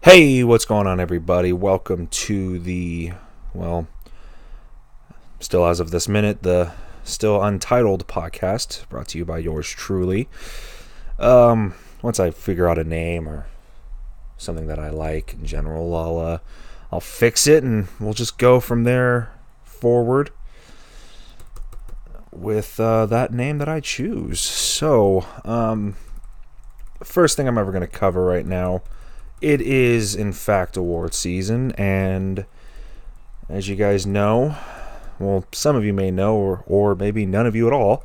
Hey, what's going on, everybody? Welcome to well, still as of this minute, the still untitled podcast brought to you by yours truly. Once I figure out a name or something that I like in general, I'll fix it and we'll just go from there forward with that name that I choose. So, first thing I'm ever going to cover right now. It is, in fact, award season, and as you guys know, well, some of you may know, or maybe none of you at all,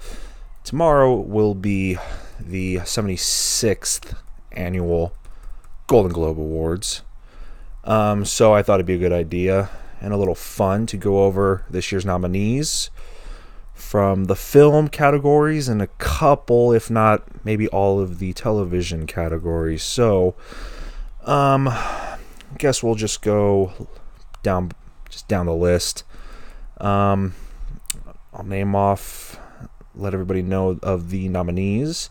tomorrow will be the 76th annual Golden Globe Awards. So I thought it'd be a good idea and a little fun to go over this year's nominees from the film categories and a couple, if not maybe all of the television categories. So guess we'll just go down the list. I'll name off, let everybody know of the nominees,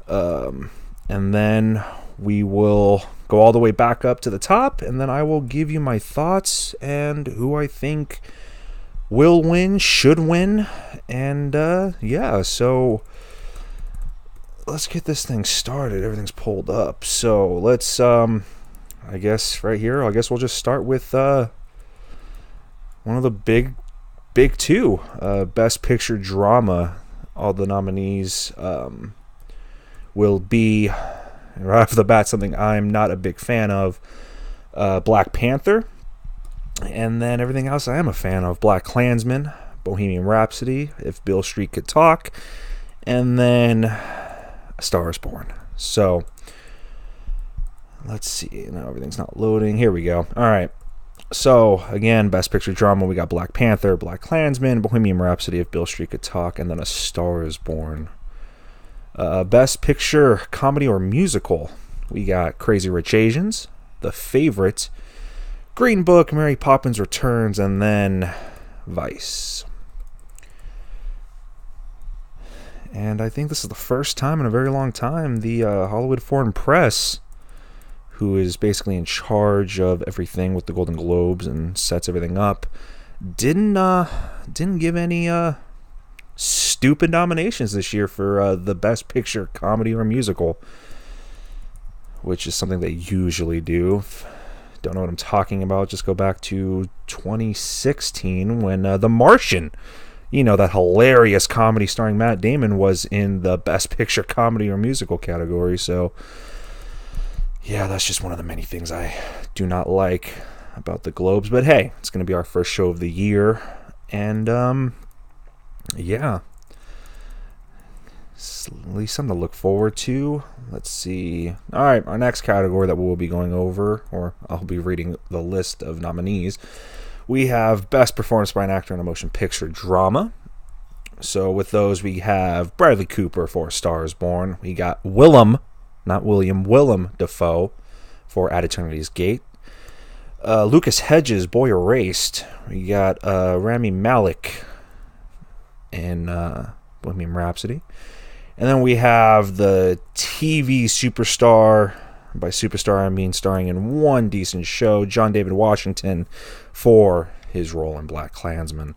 and then we will go all the way back up to the top, and then I will give you my thoughts and who I think will win, should win, and so let's get this thing started. Everything's pulled up. So let's, I guess right here, we'll just start with one of the big two. Best Picture Drama. All the nominees will be, right off the bat, something I'm not a big fan of. Black Panther. And then everything else I am a fan of. BlacKkKlansman, Bohemian Rhapsody, If Beale Street Could Talk, and then A Star Is Born. So let's see. Now everything's not loading. Here we go. All right. So again, Best Picture Drama, we got Black Panther, BlacKkKlansman, Bohemian Rhapsody, If Beale Street Could Talk, and then A Star Is Born. Best Picture Comedy or Musical, we got Crazy Rich Asians, The Favorite, Green Book, Mary Poppins Returns, and then Vice. And I think this is the first time in a very long time the Hollywood Foreign Press, who is basically in charge of everything with the Golden Globes and sets everything up, didn't give any stupid nominations this year for the Best Picture Comedy or Musical, which is something they usually do. Don't know what I'm talking about, just go back to 2016 when The Martian, that hilarious comedy starring Matt Damon, was in the Best Picture Comedy or Musical category. So yeah, that's just one of the many things I do not like about the Globes. But hey, it's going to be our first show of the year. And yeah, it's at least something to look forward to. Let's see. All right, our next category that we'll be going over, or I'll be reading the list of nominees. We have Best Performance by an Actor in a Motion Picture Drama. So with those, we have Bradley Cooper for A Star Is Born. We got Willem Dafoe for At Eternity's Gate. Lucas Hedges, Boy Erased. We got Rami Malek in Bohemian Rhapsody. And then we have the TV superstar, by superstar I mean starring in one decent show, John David Washington for his role in BlacKkKlansman.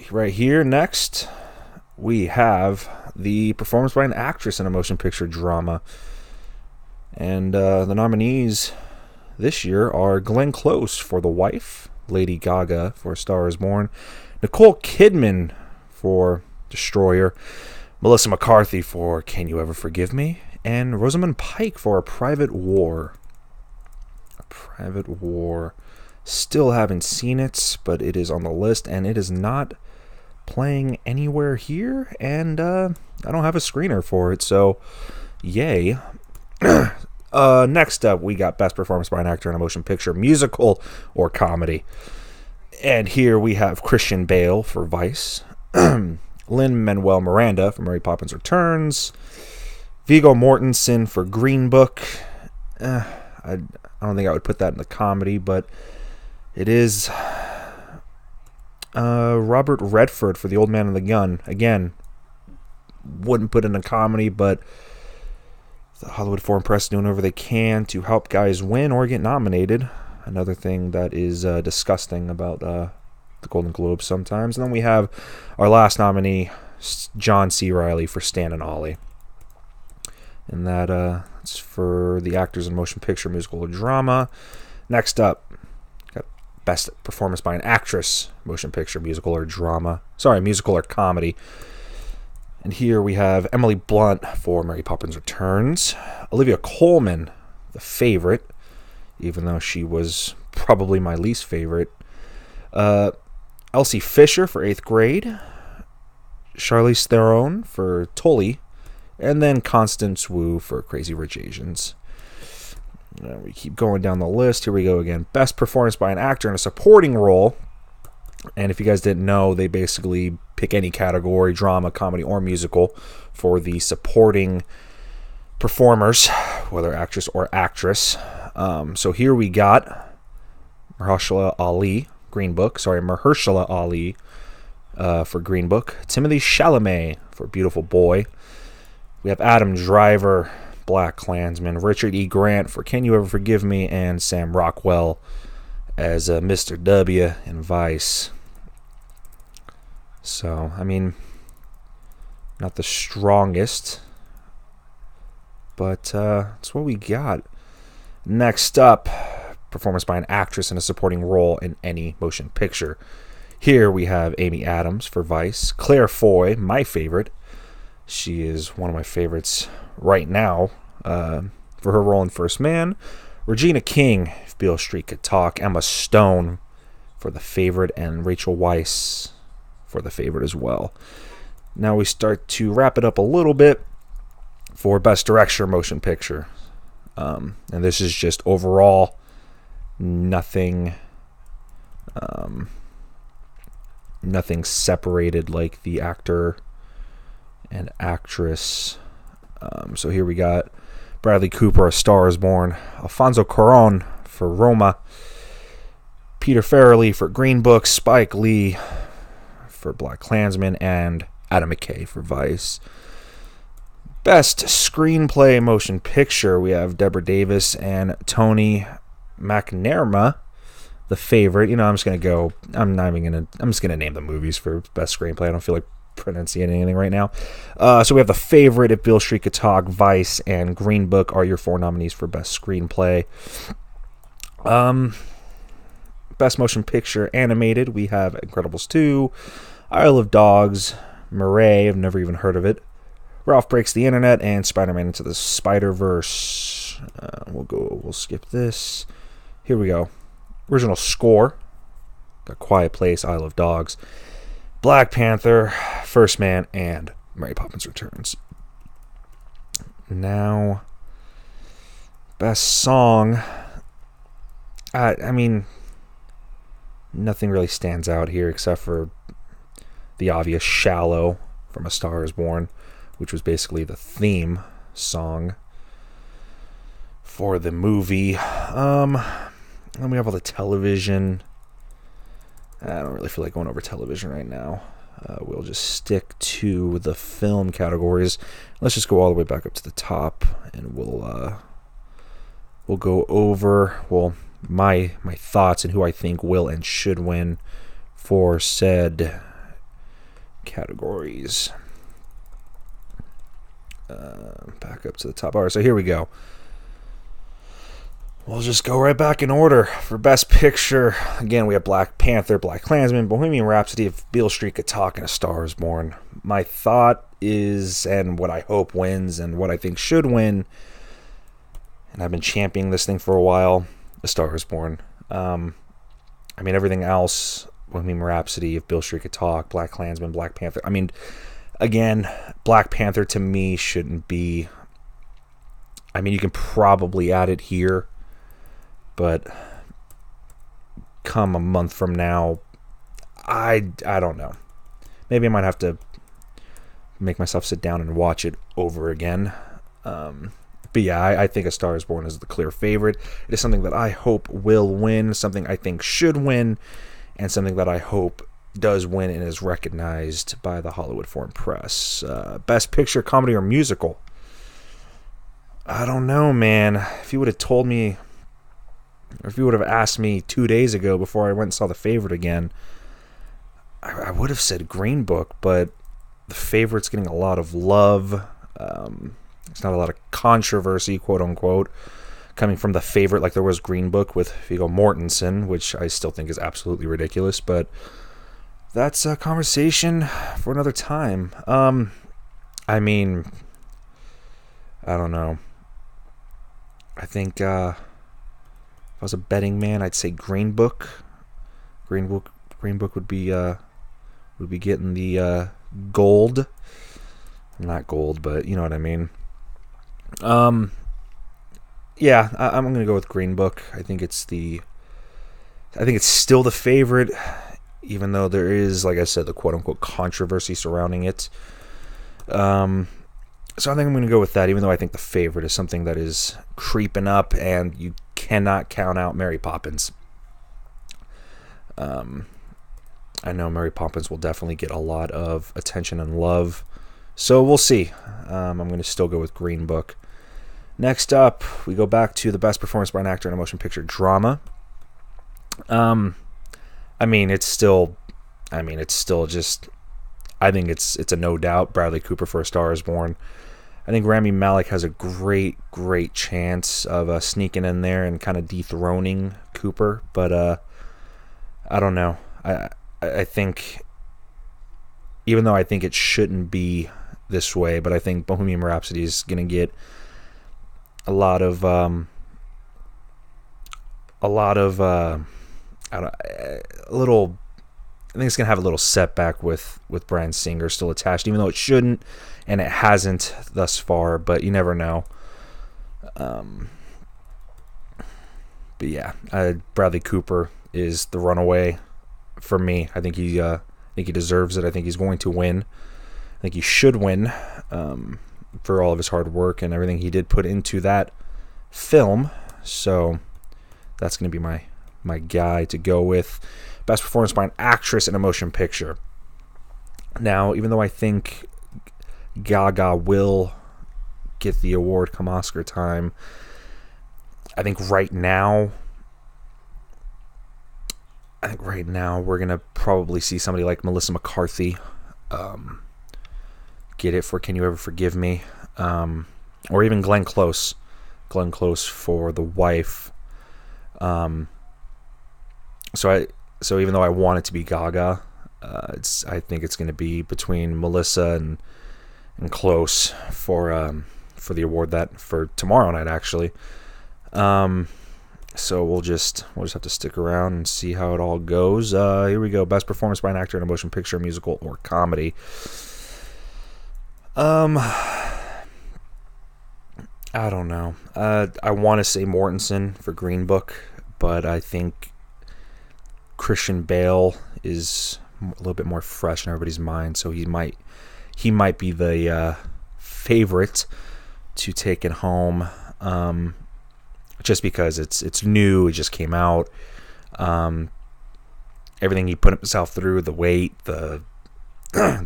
Right here, next, we have the performance by an actress in a motion picture drama. And the nominees this year are Glenn Close for The Wife, Lady Gaga for A Star Is Born, Nicole Kidman for Destroyer, Melissa McCarthy for Can You Ever Forgive Me, and Rosamund Pike for A Private War. A Private War. Still haven't seen it, but it is on the list, and it is not playing anywhere here, and I don't have a screener for it, so yay. Next up, we got Best Performance by an Actor in a Motion Picture, Musical or Comedy. And here we have Christian Bale for Vice, Lin-Manuel Miranda for Mary Poppins Returns, Viggo Mortensen for Green Book. I don't think I would put that in the comedy, but it is Robert Redford for The Old Man and the Gun. Again, wouldn't put in a comedy, but The Hollywood Foreign Press doing whatever they can to help guys win or get nominated. Another thing that is disgusting about the Golden Globes sometimes. And then we have our last nominee, John C. Reilly, for Stan and Ollie. And that's for the actors in motion picture, musical, or drama. Next up, got Best Performance by an Actress, motion picture, musical, or drama. Sorry, musical or comedy. And here we have Emily Blunt for Mary Poppins Returns. Olivia Colman, The Favorite, even though she was probably my least favorite. Elsie Fisher for 8th Grade. Charlize Theron for Tully. And then Constance Wu for Crazy Rich Asians. We keep going down the list. Here we go again. Best Performance by an Actor in a Supporting Role. And if you guys didn't know, they basically pick any category, drama, comedy, or musical, for the supporting performers, whether actress or actress. So here we got Mahershala Ali, Green Book. Mahershala Ali for Green Book. Timothy Chalamet for Beautiful Boy. We have Adam Driver, Black Klansman. Richard E. Grant for Can You Ever Forgive Me? And Sam Rockwell as Mr. W in Vice. So, I mean, not the strongest, but that's what we got. Next up, performance by an actress in a supporting role in any motion picture. Here we have Amy Adams for Vice. Claire Foy, my favorite. She is one of my favorites right now for her role in First Man. Regina King, If Beale Street Could Talk. Emma Stone for The Favorite, and Rachel Weisz for The Favorite as well. Now we start to wrap it up a little bit for Best Director Motion Picture. And this is just overall nothing separated like the actor and actress. So here we got Bradley Cooper, A Star Is Born. Alfonso Cuarón for Roma. Peter Farrelly for Green Book. Spike Lee for Black Klansman. And Adam McKay for Vice. Best Screenplay Motion Picture, we have Deborah Davis and Tony McNamara, The Favorite. I'm just going to go, I'm just going to name the movies for Best Screenplay. I don't feel like pronunciating anything right now. So we have The Favorite, If Beale Street Could Talk, Vice, and Green Book are your 4 nominees for Best Screenplay. Best Motion Picture Animated, we have Incredibles 2, Isle of Dogs, Mireille, I've never even heard of it, Ralph Breaks the Internet, and Spider-Man Into the Spider-Verse. We'll skip this. Here we go. Original score, got Quiet Place, Isle of Dogs, Black Panther, First Man, and Mary Poppins Returns. Now, best song. I mean, nothing really stands out here except for the obvious Shallow from A Star Is Born, which was basically the theme song for the movie. Then we have all the television. I don't really feel like going over television right now. We'll just stick to the film categories. Let's just go all the way back up to the top, and we'll go over my thoughts and who I think will and should win for said categories. Back up to the top. All right, so here we go. We'll just go right back in order. For Best Picture, again, we have Black Panther, Black Klansman, Bohemian Rhapsody, If Beale Street Could Talk, and A Star Is Born. My thought is, and what I hope wins, and what I think should win, and I've been championing this thing for a while, A Star Is Born. I mean, everything else, Bohemian Rhapsody, If Beale Street Could Talk, Black Klansman, Black Panther. I mean, again, Black Panther to me shouldn't be... I mean, you can probably add it here, but come a month from now, I don't know. Maybe I might have to make myself sit down and watch it over again. But yeah, I think A Star Is Born is the clear favorite. It is something that I hope will win, something I think should win, and something that I hope does win and is recognized by the Hollywood Foreign Press. Best Picture, Comedy, or Musical. I don't know, man. If you would have told me, or if you would have asked me 2 days ago before I went and saw The Favorite again, I would have said Green Book, but The Favorite's getting a lot of love. There's not a lot of controversy, quote unquote, coming from The Favorite like there was Green Book with Viggo Mortensen, which I still think is absolutely ridiculous, but that's a conversation for another time. I mean, I don't know. I think if I was a betting man, I'd say Green Book. Green Book would be getting the gold. Not gold, but you know what I mean. Yeah, I'm gonna go with Green Book. I think it's still The Favorite, even though there is, like I said, the quote unquote controversy surrounding it. So I think I'm going to go with that, even though I think The Favorite is something that is creeping up, and you cannot count out Mary Poppins. I know Mary Poppins will definitely get a lot of attention and love, so we'll see. I'm going to still go with Green Book. Next up, we go back to the best performance by an actor in a motion picture drama. It's still just, I think it's a no doubt Bradley Cooper for A Star Is Born. I think Rami Malek has a great chance of sneaking in there and kind of dethroning Cooper, but I don't know. I think, even though I think it shouldn't be this way, but I think Bohemian Rhapsody is going to get a lot of I think it's gonna have a little setback with Bryan Singer still attached, even though it shouldn't, and it hasn't thus far. But you never know. But yeah, Bradley Cooper is the runaway for me. I think he deserves it. I think he's going to win. I think he should win for all of his hard work and everything he did put into that film. So that's going to be my guy to go with. Best performance by an actress in a motion picture. Now, even though I think Gaga will get the award come Oscar time, I think right now we're going to probably see somebody like Melissa McCarthy get it for Can You Ever Forgive Me? Or even Glenn Close. Glenn Close for The Wife. So even though I want it to be Gaga, I think it's going to be between Melissa and Close for the award that for tomorrow night actually. So we'll just have to stick around and see how it all goes. Here we go. Best performance by an actor in a motion picture, musical, or comedy. I don't know. I want to say Mortensen for Green Book, but I think Christian Bale is a little bit more fresh in everybody's mind, so he might be the favorite to take it home, just because it's new, it just came out. Everything he put himself through, the weight, the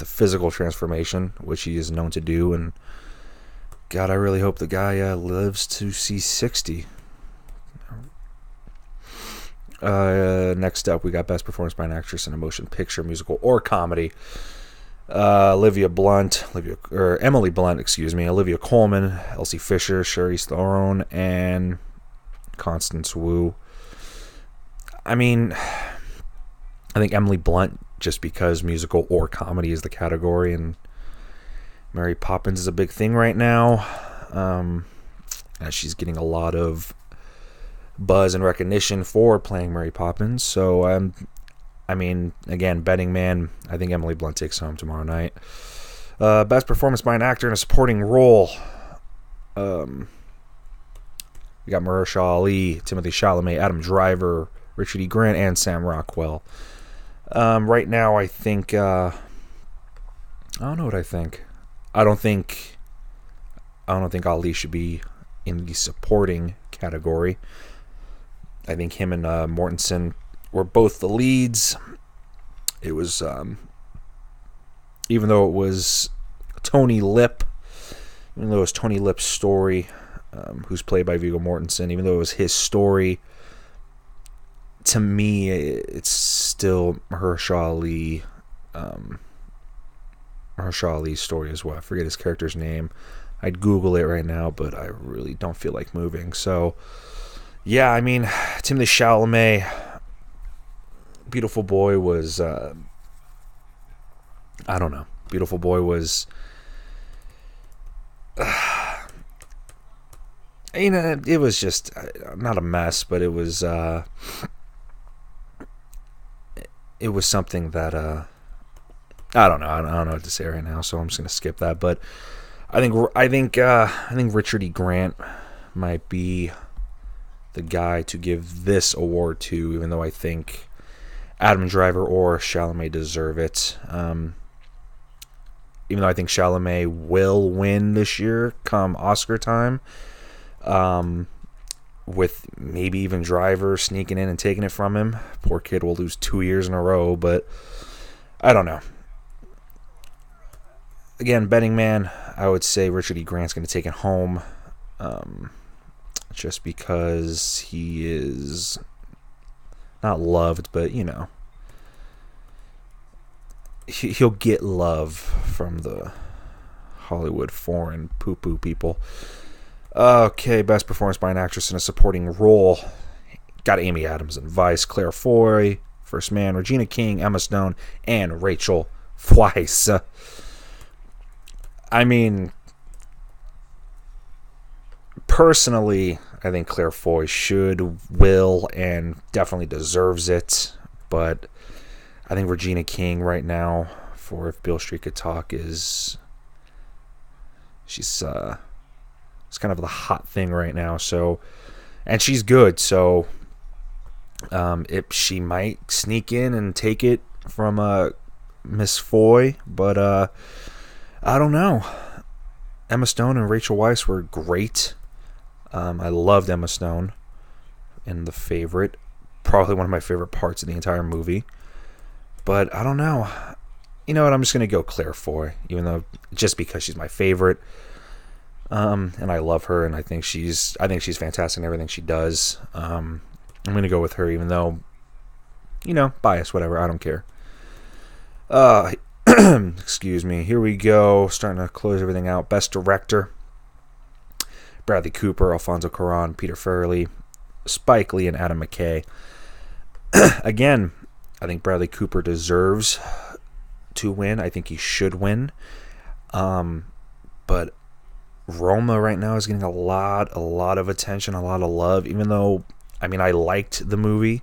physical transformation, which he is known to do, and God, I really hope the guy lives to see 60. Next up, we got Best Performance by an Actress in a Motion Picture, Musical, or Comedy. Emily Blunt, Olivia Colman, Elsie Fisher, Charlize Theron, and Constance Wu. I mean, I think Emily Blunt, just because musical or comedy is the category, and Mary Poppins is a big thing right now. She's getting a lot of buzz and recognition for playing Mary Poppins. So, again, betting man, I think Emily Blunt takes home tomorrow night. Best performance by an actor in a supporting role. We got Mahershala Ali, Timothy Chalamet, Adam Driver, Richard E. Grant, and Sam Rockwell. Right now, I think I don't know what I think. I don't think Ali should be in the supporting category. I think him and Mortensen were both the leads. It was, even though it was Tony Lip's story, who's played by Viggo Mortensen. Even though it was his story, to me, it's still Mahershala Ali's story as well. I forget his character's name. I'd Google it right now, but I really don't feel like moving. So, yeah, I mean, Timothée Chalamet, Beautiful Boy was, I don't know. Beautiful Boy was, it was just not a mess, but it was something that I don't know. I don't know what to say right now, so I'm just gonna skip that. But I think Richard E. Grant might be the guy to give this award to, even though I think Adam Driver or Chalamet deserve it. Even though I think Chalamet will win this year come Oscar time, with maybe even Driver sneaking in and taking it from him. Poor kid will lose 2 years in a row, but I don't know. Again, betting man, I would say Richard E. Grant's going to take it home, just because he is not loved, but he'll get love from the Hollywood foreign poo-poo people. Okay, best performance by an actress in a supporting role. Got Amy Adams in Vice, Claire Foy, First Man, Regina King, Emma Stone, and Rachel Weisz. I mean, personally, I think Claire Foy will, and definitely deserves it. But I think Regina King right now, for If Beale Street Could Talk, she's it's kind of the hot thing right now. So, and she's good. So, if she might sneak in and take it from Miss Foy, but I don't know. Emma Stone and Rachel Weisz were great. I loved Emma Stone in The Favorite. Probably one of my favorite parts of the entire movie. But I don't know. You know what? I'm just going to go Claire Foy, even though just because she's my favorite. And I love her, and I think she's fantastic in everything she does. I'm going to go with her, even though, bias, whatever. I don't care. Excuse me. Here we go. Starting to close everything out. Best Director: Bradley Cooper, Alfonso Cuarón, Peter Farrelly, Spike Lee, and Adam McKay. Again, I think Bradley Cooper deserves to win. I think he should win. But Roma right now is getting a lot of attention, a lot of love, even though, I liked the movie.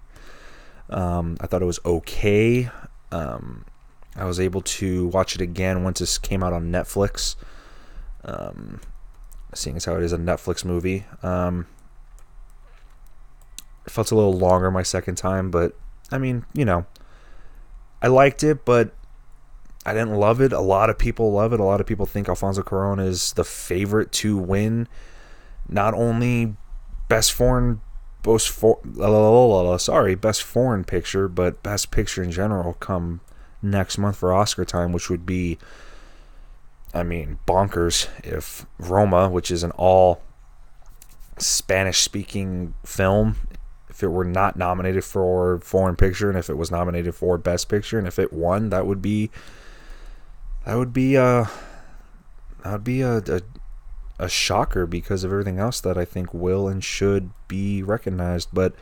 I thought it was okay. I was able to watch it again once this came out on Netflix. Seeing as how it is a Netflix movie. It felt a little longer my second time, but I liked it, but I didn't love it. A lot of people love it. A lot of people think Alfonso Cuarón is the favorite to win not only best foreign picture, but best picture in general come next month for Oscar time, which would be, bonkers if Roma, which is an all Spanish-speaking film, if it were not nominated for foreign picture, and if it was nominated for best picture, and if it won, that would be a shocker because of everything else that I think will and should be recognized. But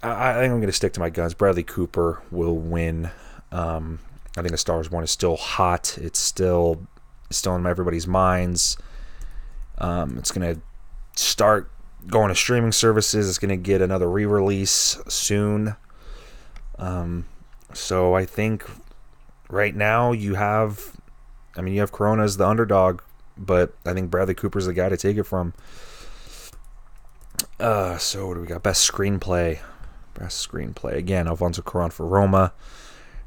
I think I'm going to stick to my guns. Bradley Cooper will win. I think A Star Is Born is still hot. It's still in everybody's minds. It's going to start going to streaming services. It's going to get another re-release soon. So I think right now you have Corona as the underdog, but I think Bradley Cooper's the guy to take it from. So what do we got? Best screenplay. Again, Alfonso Cuarón for Roma.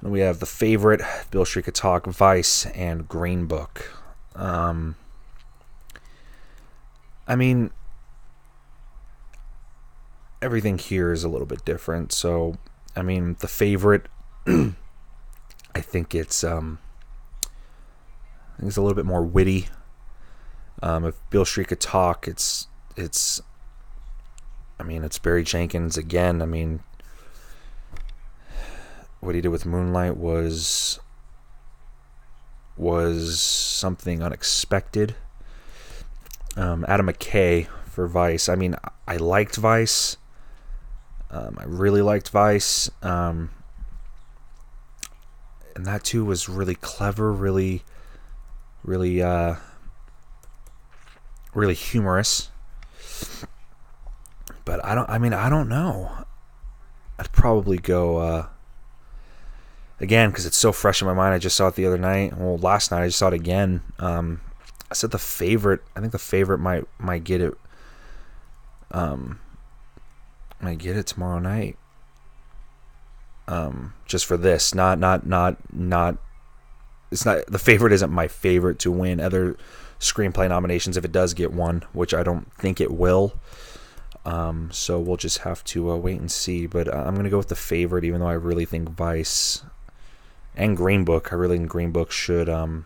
And we have The Favorite, Beale Street Could Talk, Vice, and Green Book. Everything here is a little bit different. So, The Favorite, I think it's a little bit more witty. If Beale Street Could Talk, I mean, it's Barry Jenkins again. I mean, what he did with Moonlight was something unexpected. Adam McKay for Vice. I mean, I liked Vice. I really liked Vice. And that too was really clever, really humorous. But I don't know. I'd probably go again, because it's so fresh in my mind. I just saw it the other night. Well, last night I just saw it again. I said The Favorite. I think The Favorite might get it. Might get it tomorrow night. Just for this, not. It's not, The Favorite isn't my favorite to win other screenplay nominations if it does get one, which I don't think it will. So we'll just have to wait and see. But I'm gonna go with The Favorite, even though I really think Vice and Green Book. I really think Green Book should be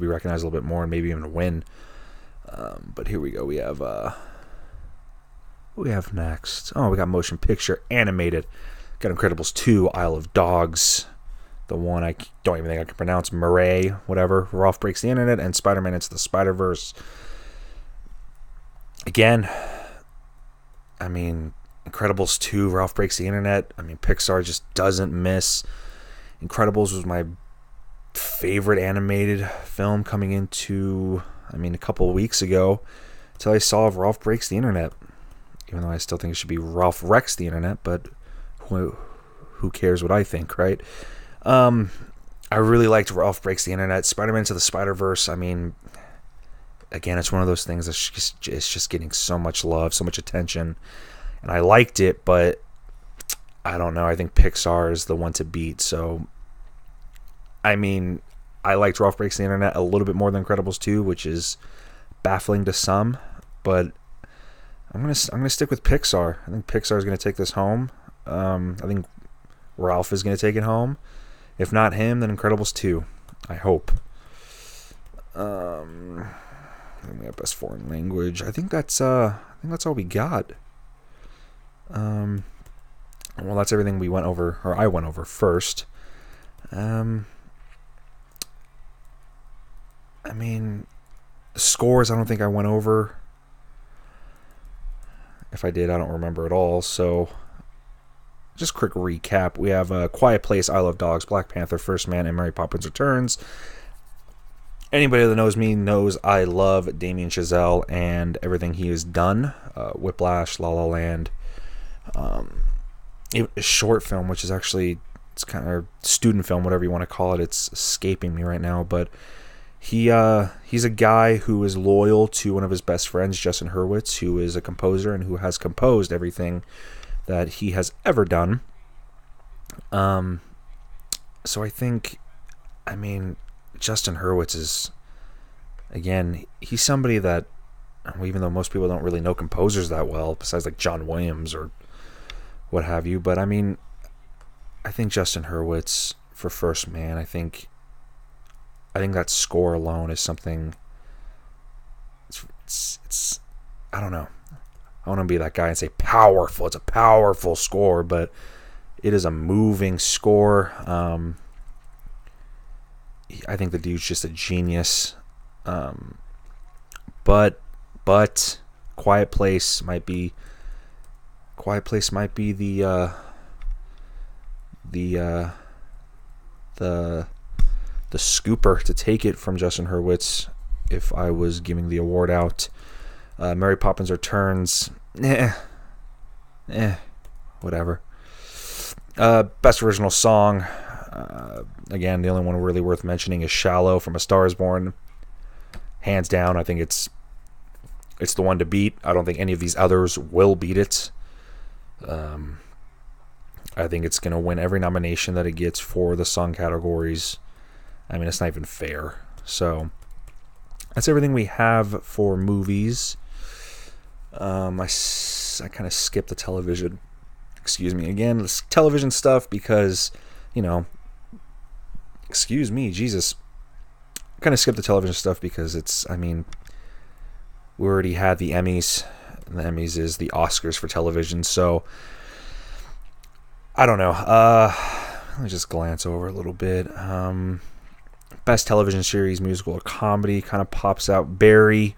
recognized a little bit more and maybe even win. But here we go. We have what we have next. Oh, we got Motion Picture Animated. Got Incredibles 2, Isle of Dogs. The one I don't even think I can pronounce. Murray, whatever. Ralph Breaks the Internet, and Spider-Man Into the Spider-Verse. Again, I mean, Incredibles 2, Ralph Breaks the Internet. I mean, Pixar just doesn't miss. Incredibles was my favorite animated film coming into, a couple of weeks ago, until I saw Ralph Breaks the Internet. Even though I still think it should be Ralph Wrecks the Internet, but who cares what I think, right? I really liked Ralph Breaks the Internet. Spider-Man Into the Spider-Verse, I mean, again, it's one of those things that's just getting so much love, so much attention. And I liked it, but I don't know. I think Pixar is the one to beat. So, I mean, I liked Ralph Breaks the Internet a little bit more than Incredibles 2, which is baffling to some. But I'm gonna stick with Pixar. I think Pixar is gonna take this home. I think Ralph is gonna take it home. If not him, then Incredibles 2. I hope. Then we have Best Foreign Language. I think that's all we got. Well, that's everything we went over, or I went over first. I mean, scores, I don't think I went over. If I did, I don't remember at all. So, just quick recap. We have Quiet Place, Isle of Dogs, Black Panther, First Man, and Mary Poppins Returns. Anybody that knows me knows I love Damien Chazelle and everything he has done. Whiplash, La La Land. A short film, which is actually, it's kind of student film, whatever you want to call it. It's escaping me right now, but he's a guy who is loyal to one of his best friends, Justin Hurwitz, who is a composer and who has composed everything that he has ever done. So I think, Justin Hurwitz is, again, he's somebody that, even though most people don't really know composers that well, besides like John Williams or what have you, but I think Justin Hurwitz for First Man, I think that score alone is something. It's I don't know. I want to be that guy and say powerful. It's a powerful score, but it is a moving score. I think the dude's just a genius. But Quiet Place might be the scooper to take it from Justin Hurwitz if I was giving the award out. Mary Poppins Returns, whatever. Best Original Song, again, the only one really worth mentioning is Shallow from A Star Is Born. Hands down, I think it's the one to beat. I don't think any of these others will beat it. I think it's going to win every nomination that it gets for the song categories. It's not even fair. So that's everything we have for movies. I kind of skipped the television. Excuse me again. This television stuff because, excuse me, Jesus. kind of skip the television stuff because it's, I mean, we already had the Emmys. And the Emmys is the Oscars for television, so I don't know. Let me just glance over a little bit. Best television series, musical, or comedy kind of pops out. Barry,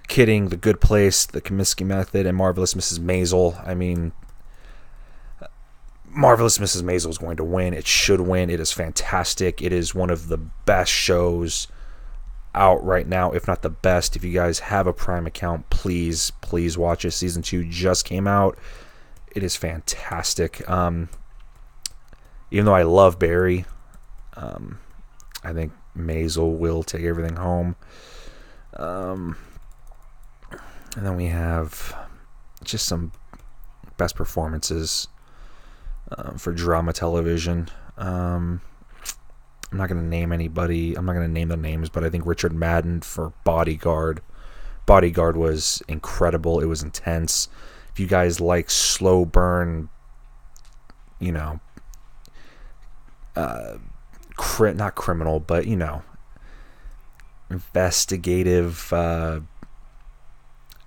Kidding, The Good Place, The Kominsky Method, and Marvelous Mrs. Maisel. I mean, Marvelous Mrs. Maisel is going to win. It should win. It is fantastic. It is one of the best shows out right now, if not the best. If you guys have a Prime account, please watch it. Season 2 just came out. It is fantastic. Even though I love Barry, I think Maisel will take everything home. And then we have just some best performances for drama television. I'm not going to name anybody. I'm not going to name the names, but I think Richard Madden for Bodyguard. Bodyguard was incredible. It was intense. If you guys like slow burn, you know, not criminal, but, you know, investigative. I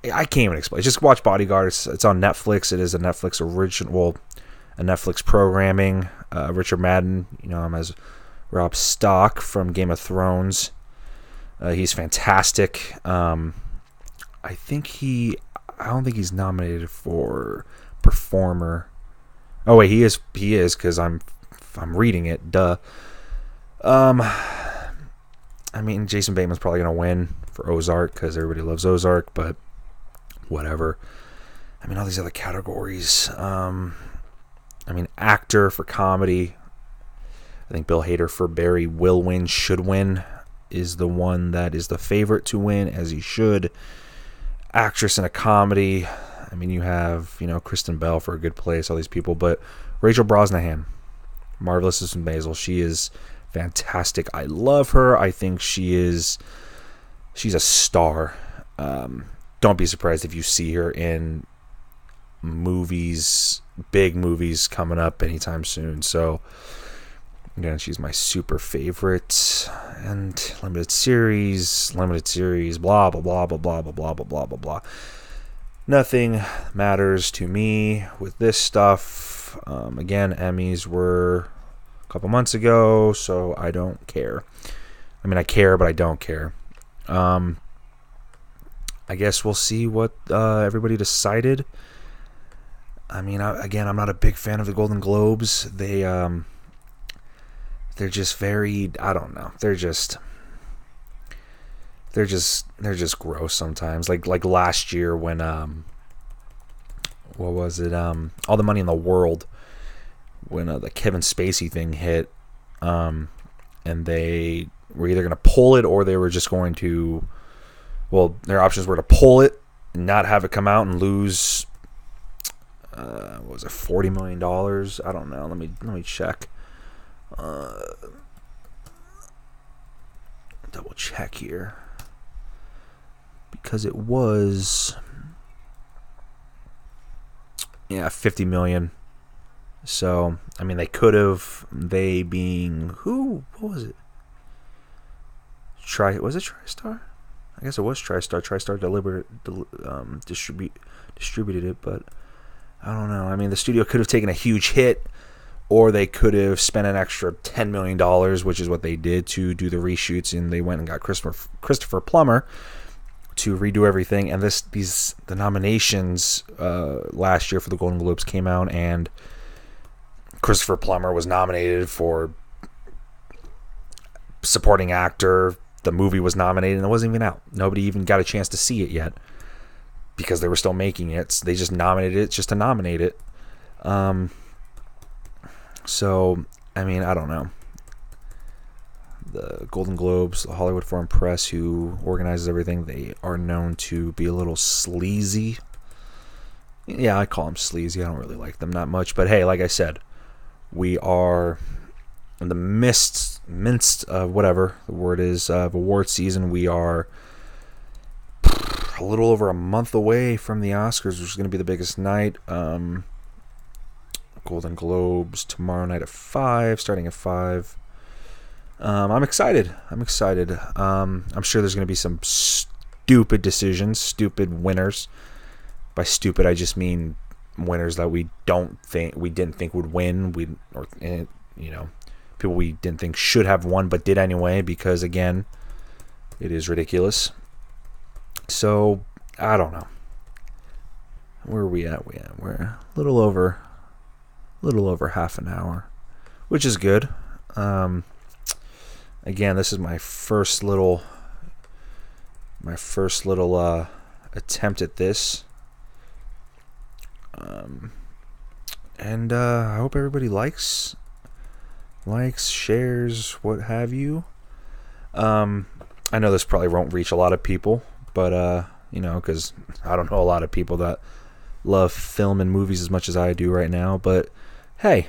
can't even explain. Just watch Bodyguard. It's on Netflix. It is a Netflix original, well, a Netflix programming. Richard Madden, you know him as Robb Stark from Game of Thrones. He's fantastic. I don't think he's nominated for performer. Oh wait, he is because I'm reading it. Duh. I mean, Jason Bateman's probably gonna win for Ozark because everybody loves Ozark, but whatever. I mean, all these other categories. I mean, actor for comedy. I think Bill Hader for Barry will win, should win, is the one that is the favorite to win, as he should. Actress in a comedy. I mean, you have, you know, Kristen Bell for A Good Place, all these people, but Rachel Brosnahan, Marvelous Mrs. Maisel, she is fantastic. I love her. I think she's a star. Don't be surprised if you see her in movies, big movies coming up anytime soon. So again, she's my super favorite. And limited series, blah blah blah blah blah blah blah blah blah blah blah. Nothing matters to me with this stuff. Again, Emmys were a couple months ago, so I don't care. I mean, I care, but I don't care. I guess we'll see what everybody decided. I mean, I'm not a big fan of the Golden Globes. They're just very, I don't know. They're just gross sometimes. Like last year when what was it? All the Money in the World, when the Kevin Spacey thing hit, and they were either going to pull it or they were just going to, well, their options were to pull it, not have it come out and lose. What was it, $40 million? I don't know. Let me check. Double check here, because it was, yeah, $50 million. So I mean, they could have, they being who? What was it? Was it TriStar? I guess it was TriStar. TriStar distributed it, but I don't know. I mean, the studio could have taken a huge hit, or they could have spent an extra $10 million, which is what they did, to do the reshoots, and they went and got Christopher Plummer to redo everything. And the nominations last year for the Golden Globes came out, and Christopher Plummer was nominated for supporting actor. The movie was nominated, and it wasn't even out. Nobody even got a chance to see it yet because they were still making it. They just nominated it just to nominate it. So, I mean, I don't know. The Golden Globes, the Hollywood Foreign Press, who organizes everything, they are known to be a little sleazy. Yeah, I call them sleazy. I don't really like them that much. But hey, like I said, we are in the midst of whatever the word is, of award season. We are a little over a month away from the Oscars, which is going to be the biggest night. Golden Globes tomorrow night at 5, starting at 5. I'm excited. I'm sure there's going to be some stupid decisions, stupid winners. By stupid, I just mean winners that we didn't think would win. People we didn't think should have won but did anyway, because again, it is ridiculous. So I don't know. Where are we at? We're a little over half an hour, which is good. Again, this is my first little attempt at this. And I hope everybody likes, shares, what have you. I know this probably won't reach a lot of people, but because I don't know a lot of people that love film and movies as much as I do right now. But hey,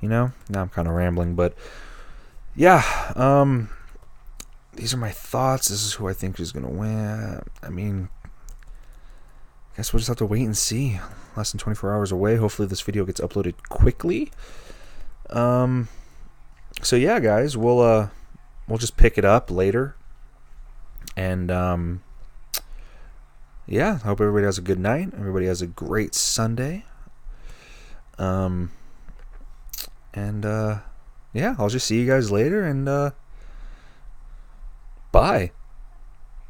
now I'm kind of rambling, but yeah, these are my thoughts. This is who I think is gonna win. I mean, I guess we'll just have to wait and see. Less than 24 hours away. Hopefully this video gets uploaded quickly. So yeah, guys, we'll just pick it up later. And yeah, I hope everybody has a good night. Everybody has a great Sunday. And yeah, I'll just see you guys later, and bye.